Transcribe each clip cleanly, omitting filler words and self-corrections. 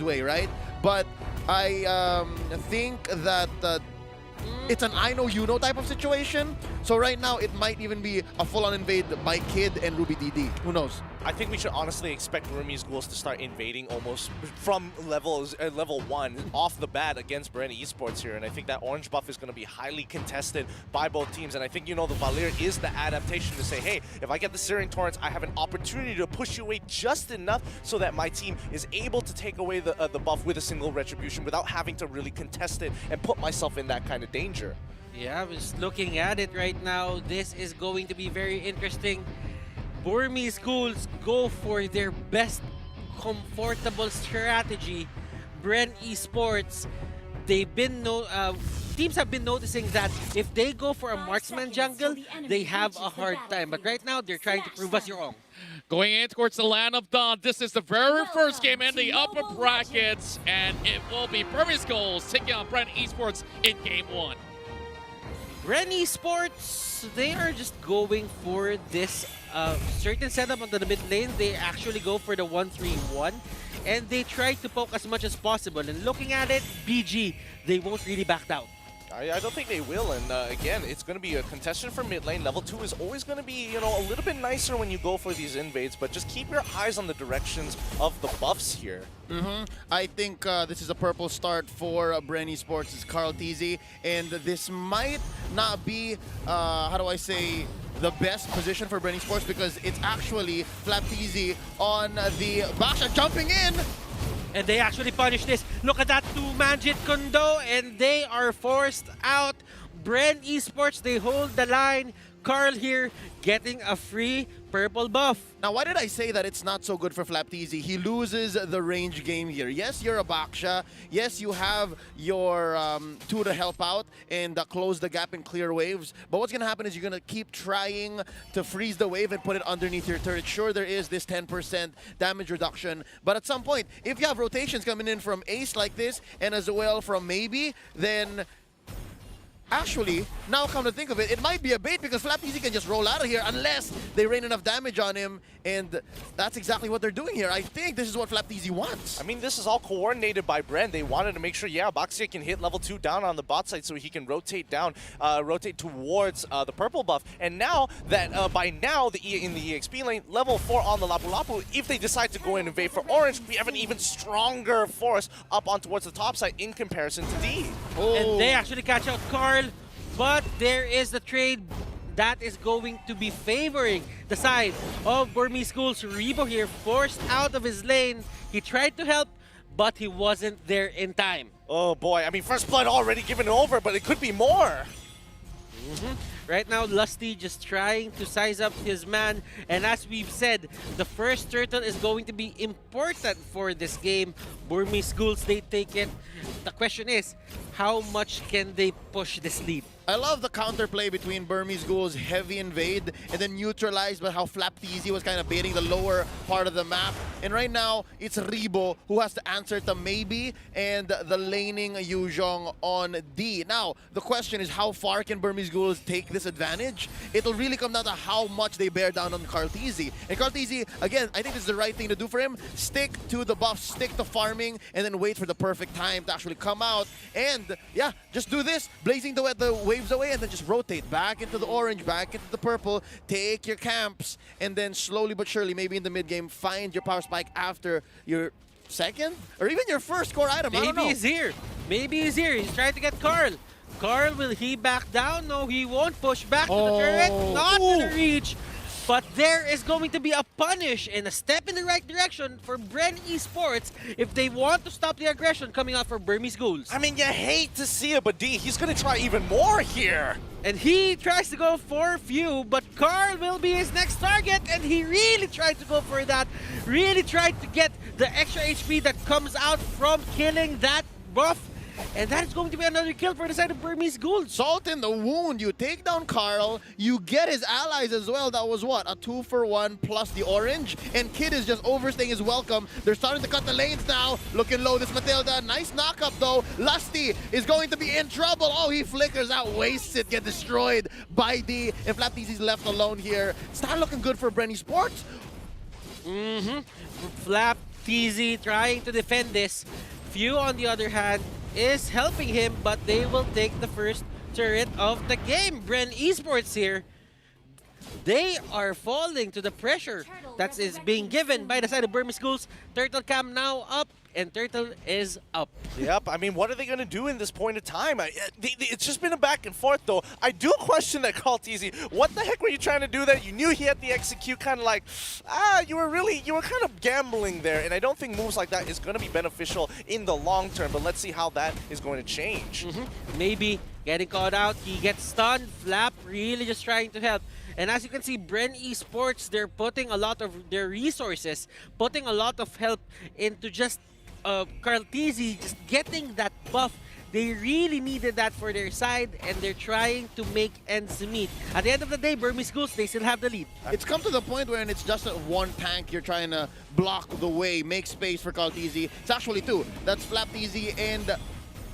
way, right? But I think that it's an I know you know type of situation. So right now it might even be a full-on invade by Kid and Ruby DD. Who knows? I think we should honestly expect Burmese Ghouls to start invading almost from level 1 off the bat against Bren Esports here, and I think that orange buff is going to be highly contested by both teams, and I think, you know, the Valir is the adaptation to say, hey, if I get the Searing Torrents, I have an opportunity to push you away just enough so that my team is able to take away the buff with a single Retribution without having to really contest it and put myself in that kind of danger. Yeah, I was looking at it right now. This is going to be very interesting. Burmese Ghouls go for their best comfortable strategy. Bren Esports, teams have been noticing that if they go for a marksman jungle, they have a hard time. But right now, they're trying to prove us wrong. Going in towards the Land of Dawn, this is the very first game in the upper brackets, and it will be Burmese Ghouls taking on Bren Esports in Game 1. Bren Esports, they are just going for this certain setup on the mid lane. They actually go for the 1-3-1, and they try to poke as much as possible. And looking at it, BG, they won't really back down. I don't think they will, and again, it's going to be a contestant for mid lane. Level 2 is always going to be, you know, a little bit nicer when you go for these invades, but just keep your eyes on the directions of the buffs here. I think this is a purple start for Bren Esports. It's Carl TZ, and this might not be, how do I say, the best position for Bren Esports, because it's actually Flap TZ on the Basha jumping in. And they actually punish this. Look at that two-man Jit Kundo, and they are forced out. Bren Esports, they hold the line. Carl here getting a free purple buff. Now, why did I say that it's not so good for Flap TZ? He loses the range game here. Yes, you're a Baksha. Yes, you have your 2 to help out and close the gap and clear waves. But what's going to happen is you're going to keep trying to freeze the wave and put it underneath your turret. Sure, there is this 10% damage reduction. But at some point, if you have rotations coming in from Ace like this and as well from Maybe, then actually, now come to think of it, it might be a bait because Flap TZ can just roll out of here unless they rain enough damage on him, and that's exactly what they're doing here. I think this is what Flap TZ wants. I mean, this is all coordinated by Bren. They wanted to make sure, yeah, Baxia can hit level 2 down on the bot side so he can rotate down, rotate towards the purple buff. And now that, by now, in the EXP lane, level 4 on the Lapu Lapu, if they decide to go and invade for orange, we have an even stronger force up on towards the top side in comparison to D. Oh. And they actually catch out Carl, but there is the trade that is going to be favoring the side of Burmese Ghouls. Rebo here forced out of his lane. He tried to help, but he wasn't there in time. Oh boy, I mean, first blood already given over, but it could be more. Right now, Lusty just trying to size up his man. And as we've said, the first turtle is going to be important for this game. Burmese Ghouls, they take it. The question is, how much can they push this lead? I love the counterplay between Burmese Ghouls' heavy invade and then neutralized by how Flap TZ was kind of baiting the lower part of the map. And right now, it's Rebo who has to answer to Maybe and the laning Yuzhong on D. Now, the question is, how far can Burmese Ghouls take this advantage? It'll really come down to how much they bear down on Carl TZ. And Carl TZ, again, I think this is the right thing to do for him. Stick to the buff, stick to farming, and then wait for the perfect time to actually come out. And yeah, just do this, blazing the waves away, and then just rotate back into the orange, back into the purple, take your camps, and then slowly but surely, maybe in the mid game, find your power spike after your second or even your first core item. I don't know. Maybe he's here. Maybe he's here. He's trying to get Carl. Carl, will he back down? No, he won't push back to the turret. Not to the reach. But there is going to be a punish and a step in the right direction for Bren Esports if they want to stop the aggression coming out for Burmese Ghouls. I mean, you hate to see it, but D, he's going to try even more here. And he tries to go for few, but Carl will be his next target, and he really tried to go for that. Really tried to get the extra HP that comes out from killing that buff. And that is going to be another kill for the side of Burmese Ghouls. Salt in the wound. You take down Carl. You get his allies as well. That was what? A 2-for-1 plus the orange. And Kid is just overstaying his welcome. They're starting to cut the lanes now. Looking low, this Matilda. Nice knock-up, though. Lusty is going to be in trouble. Oh, he flickers out, wastes it, get destroyed by D. And Flap TZ is left alone here. It's not looking good for Bren Esports. Flap TZ trying to defend this. Few, on the other hand, is helping him, but they will take the first turret of the game. Bren Esports here, they are falling to the pressure that is being given by the side of Burmese Ghouls. Turtle Cam now up, and Turtle is up. Yep, I mean, what are they going to do in this point of time? It's just been a back and forth, though. I do question that call, TZ. What the heck were you trying to do there? You knew he had the execute, kind of like, you were kind of gambling there, and I don't think moves like that is going to be beneficial in the long term, but let's see how that is going to change. Maybe getting caught out, he gets stunned. Flap really just trying to help. And as you can see, Bren Esports, they're putting a lot of their resources, putting a lot of help into just Carl TZ just getting that buff. They really needed that for their side, and they're trying to make ends meet. At the end of the day, Burmese Ghouls, they still have the lead. It's come to the point where it's just one tank you're trying to block the way, make space for Carl TZ. It's actually two. That's Flap TZ and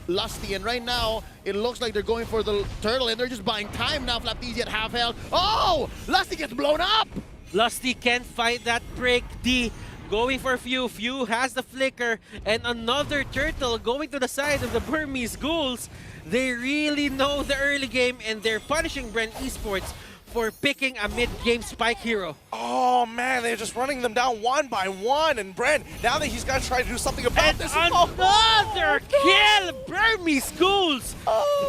Lusty, and right now it looks like they're going for the turtle, and they're just buying time now. Flap TZ at half health. Oh! Lusty gets blown up! Lusty can't fight that break. D going for Few. Few has the flicker, and another turtle going to the side of the Burmese Ghouls. They really know the early game, and they're punishing Bren Esports for picking a mid-game spike hero. Oh man, they're just running them down one by one, and Bren, now that he's got to try to do something about And this. another kill! Burmese Ghouls!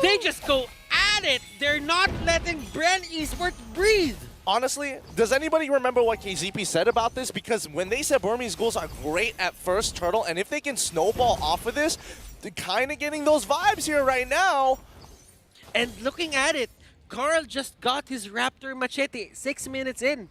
They just go at it. They're not letting Bren Esports breathe. Honestly, does anybody remember what KZP said about this? Because when they said Burmese Ghouls are great at first turtle, and if they can snowball off of this, they're kind of getting those vibes here right now. And looking at it, Carl just got his Raptor Machete 6 minutes in.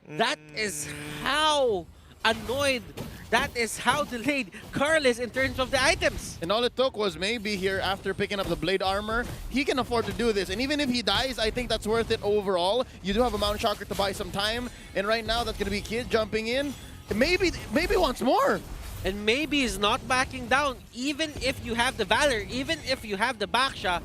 That is how annoyed, that is how delayed Carl is in terms of the items. And all it took was maybe here, after picking up the blade armor, he can afford to do this. And even if he dies, I think that's worth it overall. You do have a Mount Shocker to buy some time. And right now, that's going to be Kid jumping in. Maybe once more. And maybe he's not backing down. Even if you have the Valor, even if you have the Baksha,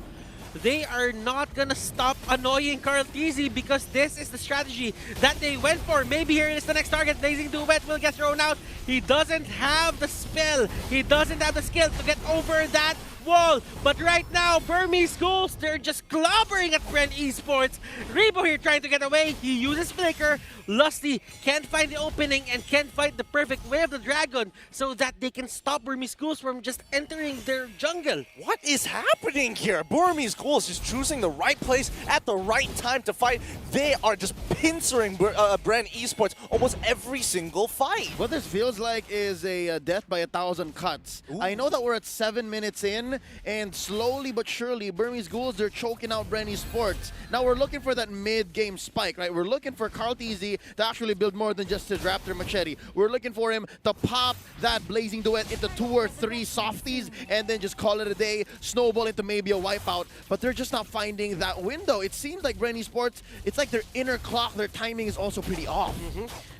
they are not gonna stop annoying Carl TZ, because this is the strategy that they went for. Maybe here is the next target. Blazing Duet will get thrown out. He doesn't have the spell. He doesn't have the skill to get over that wall. But right now, Burmese Ghouls, they're just clobbering at Bren Esports. Rebo here trying to get away. He uses Flicker. Lusty can't find the opening and can't find the perfect way of the dragon so that they can stop Burmese Ghouls from just entering their jungle. What is happening here? Burmese Ghouls is choosing the right place at the right time to fight. They are just pincering Bren Esports almost every single fight. What this feels like is a death by 1,000 cuts. Ooh. I know that we're at 7 minutes in, and slowly but surely, Burmese Ghouls, they're choking out Bren Esports. Now we're looking for that mid-game spike, right? We're looking for Carl TZ to actually build more than just his Raptor Machete. We're looking for him to pop that Blazing Duet into 2 or 3 softies and then just call it a day, snowball into maybe a wipeout. But they're just not finding that window. It seems like Bren Esports, it's like their inner clock, their timing is also pretty off.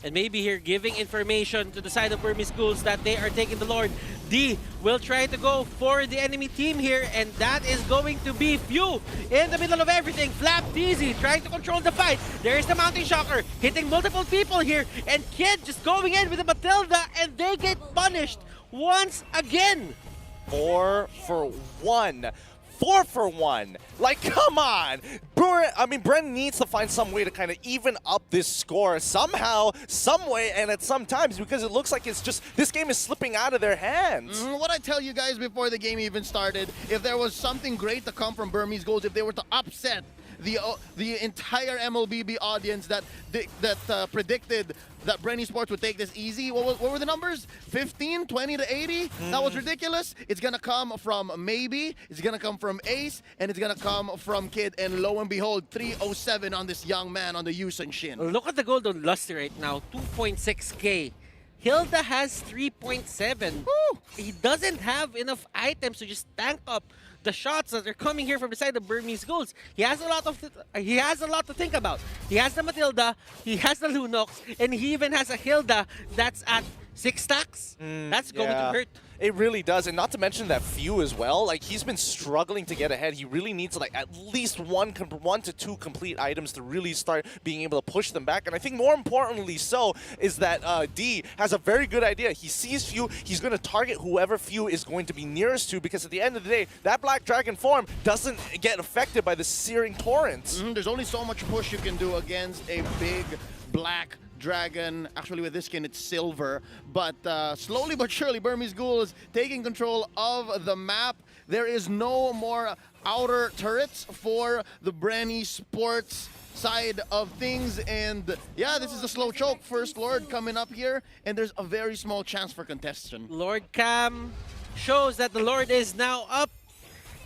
And maybe here giving information to the side of Burmese Ghouls that they are taking the Lord. D will try to go for the enemy team here, and that is going to be Few in the middle of everything. Flap TZ trying to control the fight. There is the Mountain Shocker hitting multiple people here, and Kid just going in with the Matilda, and they get punished once again. 4 for 1. 4 for 1. Like, come on. Bren needs to find some way to kind of even up this score somehow, some way, and at some times, because it looks like it's just, this game is slipping out of their hands. What I tell you guys before the game even started, if there was something great to come from Burmese Ghouls, if they were to upset the entire MLBB audience that predicted that Bren Esports would take this easy. What were the numbers? 15, 20 to 80? That was ridiculous. It's going to come from Maybe, it's going to come from Ace, and it's going to come from Kid. And lo and behold, 307 on this young man on the Yusen Shin. Look at the gold on Lusty right now, 2.6k. Hilda has 3.7. He doesn't have enough items to just tank up the shots that are coming here from the side of Burmese Ghouls. He has a lot to think about. He has the Matilda, he has the Lunox, and he even has a Hilda that's at 6 stacks. That's going to hurt. It really does, and not to mention that Few as well. Like, he's been struggling to get ahead. He really needs like at least one to two complete items to really start being able to push them back. And I think more importantly so is that D has a very good idea. He sees Few, he's going to target whoever Few is going to be nearest to, because at the end of the day, that Black Dragon form doesn't get affected by the searing torrents. There's only so much push you can do against a big black dragon. Actually, with this skin, it's silver. But slowly but surely, Burmese Ghouls taking control of the map. There is no more outer turrets for the Bren Esports side of things. And yeah, this is a slow choke. First Lord coming up here, and there's a very small chance for contestation. Lord Cam shows that the Lord is now up.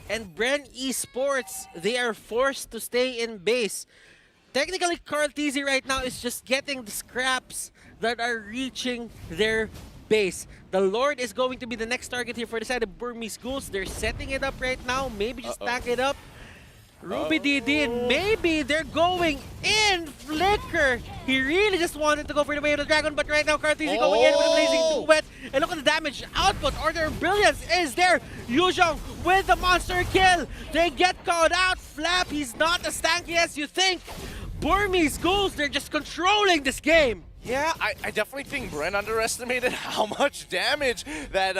And Bren Esports, they are forced to stay in base. Technically, Carl TZ right now is just getting the scraps that are reaching their base. The Lord is going to be the next target here for the side of Burmese Ghouls. They're setting it up right now. Maybe just stack it up. Ruby DD, and maybe they're going in. Flicker. He really just wanted to go for the way of the dragon, but right now Carl TZ going in with a blazing duet. And look at the damage output. Order of Brilliance is there. Yuzhong with the monster kill. They get caught out. Flap, he's not as tanky as you think. Burmese Ghouls, they're just controlling this game. Yeah, I definitely think Bren underestimated how much damage that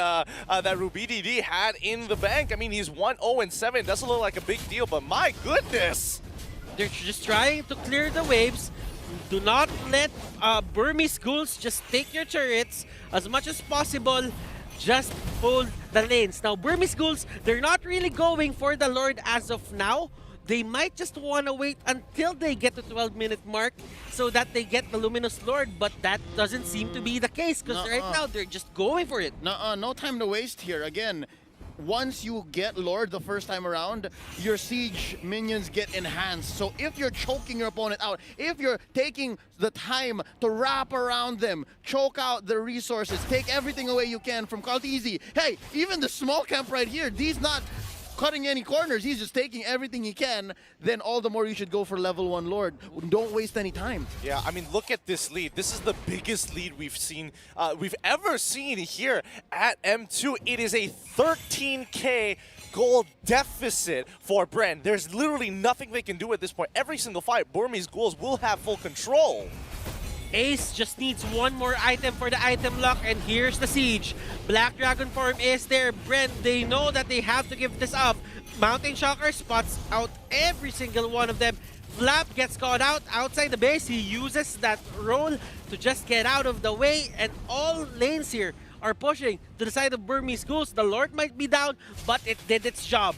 that Ruby DD had in the bank. I mean, he's 1-0-7. Doesn't look like a big deal, but my goodness. They're just trying to clear the waves. Do not let Burmese Ghouls just take your turrets as much as possible. Just hold the lanes. Now, Burmese Ghouls, they're not really going for the Lord as of now. They might just want to wait until they get the 12-minute mark so that they get the Luminous Lord, but that doesn't seem to be the case because right now they're just going for it. No time to waste here. Again, once you get Lord the first time around, your siege minions get enhanced. So if you're choking your opponent out, if you're taking the time to wrap around them, choke out the resources, take everything away you can from Carl TZ. Hey, even the small camp right here, D's not cutting any corners, he's just taking everything he can, then all the more you should go for level 1 Lord. Don't waste any time. Yeah, I mean, look at this lead. This is the biggest lead we've ever seen here at M2. It is a 13K goal deficit for Bren. There's literally nothing they can do at this point. Every single fight, Burmese Ghouls will have full control. Ace just needs one more item for the item lock, and here's the siege. Black Dragon form is there. Bren, they know that they have to give this up. Mountain Shocker spots out every single one of them. Flap gets caught out outside the base. He uses that roll to just get out of the way, and all lanes here are pushing to the side of Burmese Ghouls. The Lord might be down, but it did its job.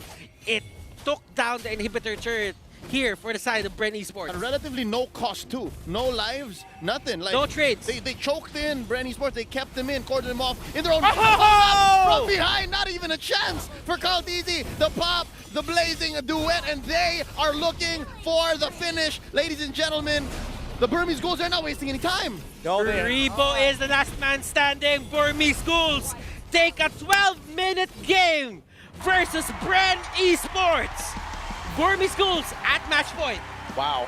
It took down the inhibitor turret here for the side of Bren Esports. And relatively no cost too. No lives, nothing. Like, no trades. They choked in Bren Esports, they kept them in, cordoned them off in their own from behind, not even a chance for Carl TZ. The pop, the blazing duet, and they are looking for the finish. Ladies and gentlemen, the Burmese Ghouls are not wasting any time. No, Rebo is the last man standing. Burmese Ghouls take a 12-minute game versus Bren Esports. Burmese Ghouls at match point. Wow.